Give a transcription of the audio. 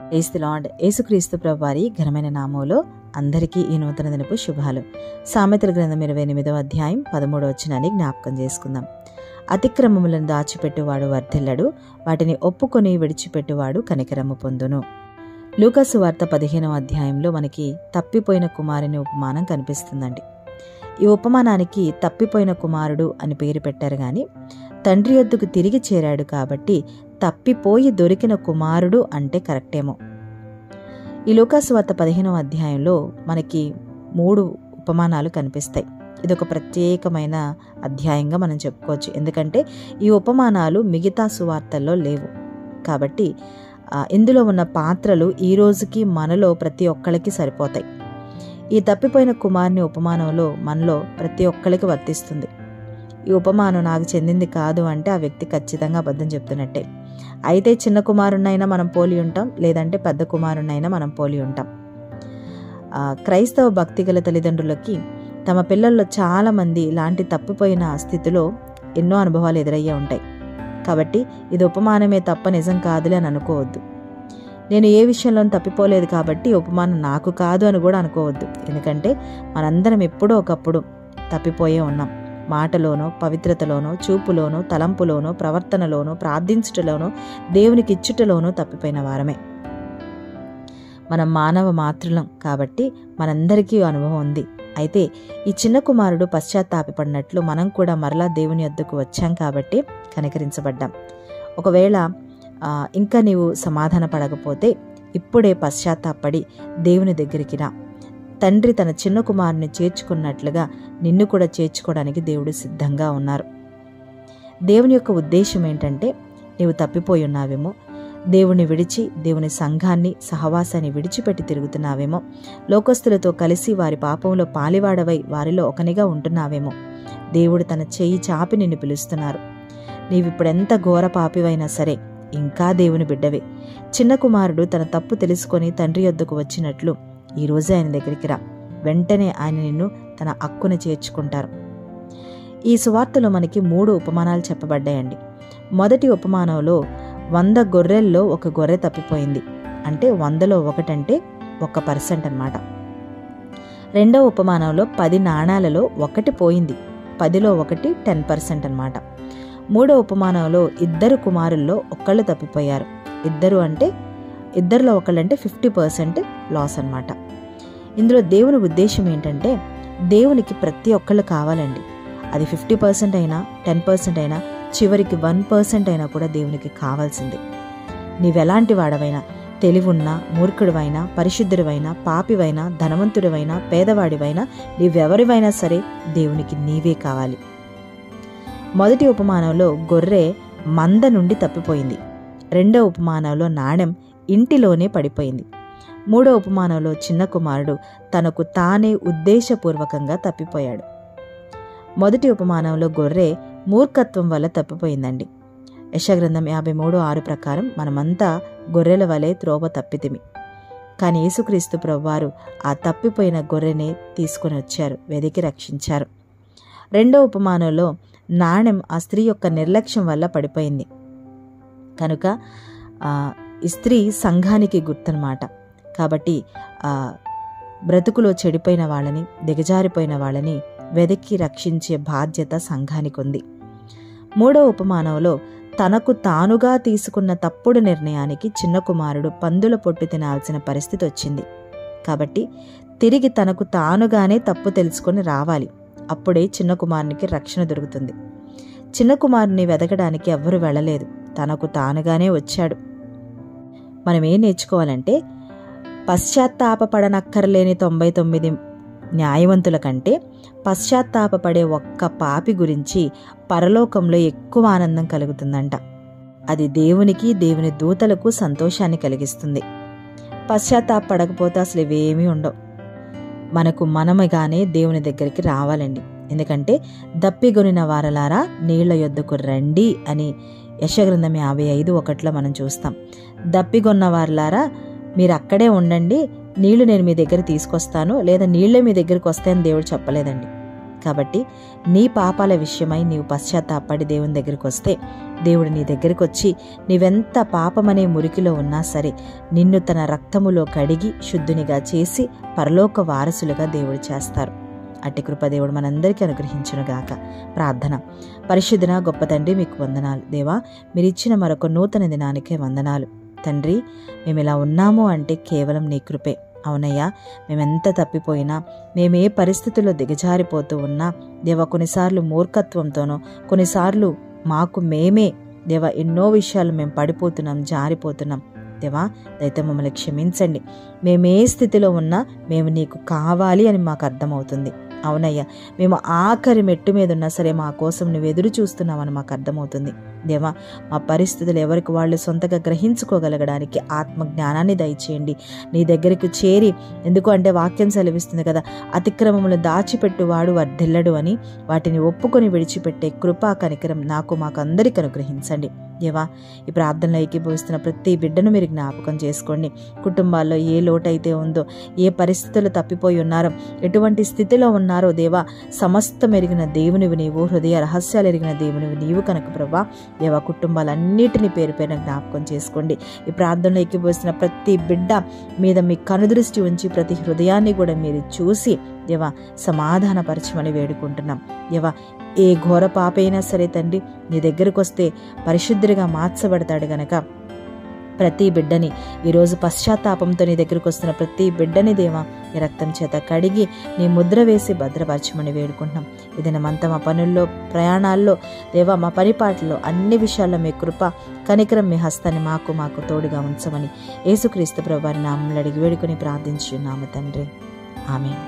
Praise the lord. యేసుక్రీస్తు ప్రభువారి ఘనమైన నామములో అందరికీ ఈ నూతన దినపు శుభాలు. సామెతల గ్రంథం 28వ అధ్యాయం 13వ వచనాన్ని జ్ఞాపకం చేసుకుందాం. అతిక్రమములను దాచిపెట్టువాడు వర్ధిల్లడు, వాటిని ఒప్పుకొని విడిచిపెట్టువాడు కనికరము పొందును. లూకా సువార్త 15వ అధ్యాయంలో మనకి తప్పిపోయిన కుమారుని ఉపమానం కనిపిస్తుందండి. ఈ ఉపమానానికి తప్పిపోయిన కుమారుడు అని పేరు పెట్టారు గాని తండ్రి యొద్దకు తిరిగి చేరాడు కాబట్టి తప్పిపోయి దొరికిన కుమారుడు అంటే కరెక్టేమో. ఈ లూకా సువార్త 15వ అధ్యాయంలో మనకి 3 ఉపమానాలు కనిపిస్తాయి. ఇదొక ప్రత్యేకమైన అధ్యాయంగా మనం చెప్పుకోవచ్చు. ఎందుకంటే ఈ ఉపమానాలు మిగతా సువార్తల్లో లేవు కాబట్టి ఇందులో ఉన్న పాత్రలు ఈ రోజుకి మనలో ప్రతి ఒక్కరికి సరిపోతాయి. ఈ తప్పిపోయిన కుమారుని ఉపమానంలో మనలో ప్రతి ఒక్కరికి వర్తిస్తుంది. ఈ ఉపమానం నాకు చెందింది కాదు అంటే ఆ వ్యక్తి ఖచ్చితంగా అబద్ధం చెప్తున్నట్టే. అయితే చిన్న కుమారుణ్ణైనా మనం పోలి ఉంటాం, లేదంటే పెద్ద కుమారుణ్ణైనా మనం పోలి ఉంటాం. క్రైస్తవ భక్తిగల తల్లిదండ్రులకి తమ పిల్లల్లో చాలామంది ఇలాంటి తప్పిపోయిన స్థితిలో ఎన్నో అనుభవాలు ఎదురయ్యే ఉంటాయి. కాబట్టి ఇది ఉపమానమే తప్ప నిజం కాదులే అని అనుకోవద్దు. నేను ఏ విషయంలో తప్పిపోలేదు కాబట్టి ఉపమానం నాకు కాదు అని కూడా అనుకోవద్దు. ఎందుకంటే మనందరం ఎప్పుడో ఒకప్పుడు తప్పిపోయే ఉన్నాం. మాటలోనో, పవిత్రతలోనో, చూపులోనో, తలంపులోనో, ప్రవర్తనలోనో, ప్రార్థించుటలోనో, దేవునికి ఇచ్చుటలోనో తప్పిపోయిన వారమే. మనం మానవ మాతృలం కాబట్టి మనందరికీ అనుభవం ఉంది. అయితే ఈ చిన్న కుమారుడు పశ్చాత్తాపడినట్లు మనం కూడా మరలా దేవుని యొద్దకు వచ్చాం కాబట్టి కనికరించబడ్డాం. ఒకవేళ ఇంకా నీవు సమాధాన పడకపోతే ఇప్పుడే పశ్చాత్తాపడి దేవుని దగ్గరికి రా. తండ్రి తన చిన్న కుమారుని చేర్చుకున్నట్లుగా నిన్ను కూడా చేర్చుకోవడానికి దేవుడు సిద్ధంగా ఉన్నారు. దేవుని యొక్క ఉద్దేశం ఏంటంటే నీవు తప్పిపోయి ఉన్నావేమో, దేవుని విడిచి దేవుని సంఘాన్ని సహవాసాన్ని విడిచిపెట్టి తిరుగుతున్నావేమో, లోకస్తులతో కలిసి వారి పాపంలో పాలివాడవై వారిలో ఒకనిగా ఉంటున్నావేమో. దేవుడు తన చెయ్యి చాపి నిన్ను పిలుస్తున్నారు. నీవిప్పుడెంత ఘోర పాపివైనా సరే ఇంకా దేవుని బిడ్డవే. చిన్న కుమారుడు తన తప్పు తెలుసుకొని తండ్రి యొద్దకు వచ్చినట్లు ఈరోజే ఆయన దగ్గరికి రా. వెంటనే ఆయన నిన్ను తన హక్కున చేర్చుకుంటారు. ఈ సువార్తలో మనకి 3 ఉపమానాలు చెప్పబడ్డాయండి. మొదటి ఉపమానంలో 100 గొర్రెల్లో 1 గొర్రె తప్పిపోయింది. అంటే 100లో 1 అంటే 1% అన్నమాట. రెండవ ఉపమానంలో 10 నాణాలలో 1 పోయింది. 10లో 1 10% అన్నమాట. మూడో ఉపమానంలో 2 కుమారుల్లో 1 తప్పిపోయారు. ఇద్దరిలో 1 అంటే 50% లాస్ అన్నమాట. ఇందులో దేవుని ఉద్దేశం ఏంటంటే దేవునికి ప్రతి ఒక్కళ్ళు కావాలండి. అది 50% అయినా 10% అయినా చివరికి 1% అయినా కూడా దేవునికి కావాల్సింది. నీవెలాంటి వాడవైనా, తెలివున్నా, మూర్ఖుడివైనా, పరిశుద్ధుడివైనా, పాపివైనా, ధనవంతుడివైనా, పేదవాడివైనా, నీవెవరివైనా సరే దేవునికి నీవే కావాలి. మొదటి ఉపమానంలో గొర్రె మంద నుండి తప్పిపోయింది. రెండో ఉపమానంలో నాణెం ఇంటిలోనే పడిపోయింది. మూడో ఉపమానంలో చిన్న కుమారుడు తనకు తానే ఉద్దేశపూర్వకంగా తప్పిపోయాడు. మొదటి ఉపమానంలో గొర్రె మూర్ఖత్వం వల్ల తప్పిపోయిందండి. యెషయా గ్రంథం 53:6 ప్రకారం మనమంతా గొర్రెల వలె త్రోవ తప్పితిమి. కానీ యేసుక్రీస్తు ప్రభువారు ఆ తప్పిపోయిన గొర్రెనే తీసుకుని వచ్చారు, వెదికి రక్షించారు. రెండో ఉపమానంలో నాణెం ఆ స్త్రీ యొక్క నిర్లక్ష్యం వల్ల పడిపోయింది. కనుక ఈ స్త్రీ సంఘానికి గుర్తన్నమాట. కాబట్టి బ్రతుకులో చెడిపోయిన వాళ్ళని, దిగజారిపోయిన వాళ్ళని వెదకి రక్షించే బాధ్యత సంఘానికి ఉంది. మూడో ఉపమానంలో తనకు తానుగా తీసుకున్న తప్పుడు నిర్ణయానికి చిన్న కుమారుడు పందుల పొట్టు తినాల్సిన పరిస్థితి వచ్చింది. కాబట్టి తిరిగి తనకు తానుగానే తప్పు తెలుసుకొని రావాలి. అప్పుడే చిన్న కుమారునికి రక్షణ దొరుకుతుంది. చిన్న కుమారుని వెదకడానికి ఎవ్వరూ వెళ్ళలేదు, తనకు తానుగానే వచ్చాడు. మనం ఏం నేర్చుకోవాలంటే పశ్చాత్తాపపడనక్కర్లేని 99 న్యాయవంతుల కంటే పశ్చాత్తాపపడే 1 పాపి గురించి పరలోకంలో ఎక్కువ ఆనందం కలుగుతుందంట. అది దేవునికి, దేవుని దూతలకు సంతోషాన్ని కలిగిస్తుంది. పశ్చాత్తాపడకపోతే అసలు ఇవేమీ ఉండవు. మనకు మనముగానే దేవుని దగ్గరికి రావాలండి. ఎందుకంటే దప్పిగొనిన వారలారా నీళ్ల యొద్దకు రండి అని యెషయా గ్రంథం 55:1 మనం చూస్తాం. దప్పిగొన్న వారలారా మీరు అక్కడే ఉండండి, నీళ్లు నేను మీ దగ్గర తీసుకొస్తాను, లేదా నీళ్లే మీ దగ్గరికి వస్తాయని దేవుడు చెప్పలేదండి. కాబట్టి నీ పాపాల విషయమై నీవు పశ్చాత్తాపడి దేవుని దగ్గరికి వస్తే, దేవుడు నీ దగ్గరికి వచ్చి నీవెంత పాపమనే మురికిలో ఉన్నా సరే నిన్ను తన రక్తములో కడిగి శుద్ధునిగా చేసి పరలోక వారసులుగా దేవుడు చేస్తారు. అట్టి కృప దేవుడు మనందరికీ అనుగ్రహించునుగాక. ప్రార్థన. పరిశుద్ధున గొప్ప తండ్రి, మీకు వందనాలు దేవా. మీరిచ్చిన మరొక నూతన దినానికే వందనాలు తండ్రి. మేము ఇలా ఉన్నాము అంటే కేవలం నీ కృపే. అవునయ్యా, మేమెంత తప్పిపోయినా, మేమే పరిస్థితుల్లో దిగజారిపోతూ ఉన్నా దేవా, కొన్నిసార్లు మూర్ఖత్వంతోనో, కొన్నిసార్లు మాకు మేమే దేవా ఎన్నో విషయాలు మేము పడిపోతున్నాం, జారిపోతున్నాం దేవా. దయతో మమ్మల్ని క్షమించండి. మేమే స్థితిలో ఉన్నా మేము నీకు కావాలి అని మాకు అర్థమవుతుంది. అవునయ్యా, మేము ఆఖరి మెట్టు మీద ఉన్నా సరే మా కోసం నువ్వు ఎదురు చూస్తున్నావని మాకు అర్థమవుతుంది దేవా. మా పరిస్థితులు ఎవరికి వాళ్ళు సొంతగా గ్రహించుకోగలగడానికి ఆత్మజ్ఞానాన్ని దయచేయండి. నీ దగ్గరికి చేరి, ఎందుకు అంటే వాక్యం సెలవిస్తుంది కదా, అతిక్రమములు దాచిపెట్టువాడు వర్ధిల్లడు అని. వాటిని ఒప్పుకొని విడిచిపెట్టే కృపా కనికరం నాకు మాకు అందరికీ అనుగ్రహించండి దేవా. ఈ ప్రార్థనలో ఏకీభవిస్తున్న ప్రతి బిడ్డను మీరు జ్ఞాపకం చేసుకోండి. కుటుంబాల్లో ఏ లోటైతే ఉందో, ఏ పరిస్థితులు తప్పిపోయి ఉన్నారో, ఎటువంటి స్థితిలో ఉన్నారో దేవా, సమస్తం ఎరిగిన దేవునివి నీవు, హృదయ రహస్యాలు ఎరిగిన దేవునివి నీవు కనుక ప్రభా దేవా, కుటుంబాలన్నిటినీ పేరు పేరున జ్ఞాపకం చేసుకోండి. ఈ ప్రార్థనలో ఏకీభవిస్తున్న ప్రతి బిడ్డ మీద మీ కనుదృష్టి ఉంచి ప్రతి హృదయాన్ని కూడా మీరు చూసి దేవా సమాధానపరచమని వేడుకుంటున్నాం దేవా. ఏ ఘోర పాపైనా సరే తండ్రి, నీ దగ్గరకు వస్తే పరిశుద్ధుడిగా మార్చబడతాడు గనక ప్రతి బిడ్డని ఈరోజు పశ్చాత్తాపంతో నీ దగ్గరకు వస్తున్న ప్రతి బిడ్డని దేవా నీ రక్తం చేత కడిగి నీ ముద్ర వేసి భద్రపరచమని వేడుకుంటున్నాం. ఇదనమంతా మా పనుల్లో, ప్రయాణాల్లో దేవా, మా పరిపాట్లలో అన్ని విషయాల్లో మీ కృప కనికరం, మీ హస్తాన్ని మాకు తోడుగా ఉంచమని యేసుక్రీస్తు ప్రభువారి నామములో అడిగి వేడుకొని ప్రార్థించున్నాము తండ్రి. ఆమేన్.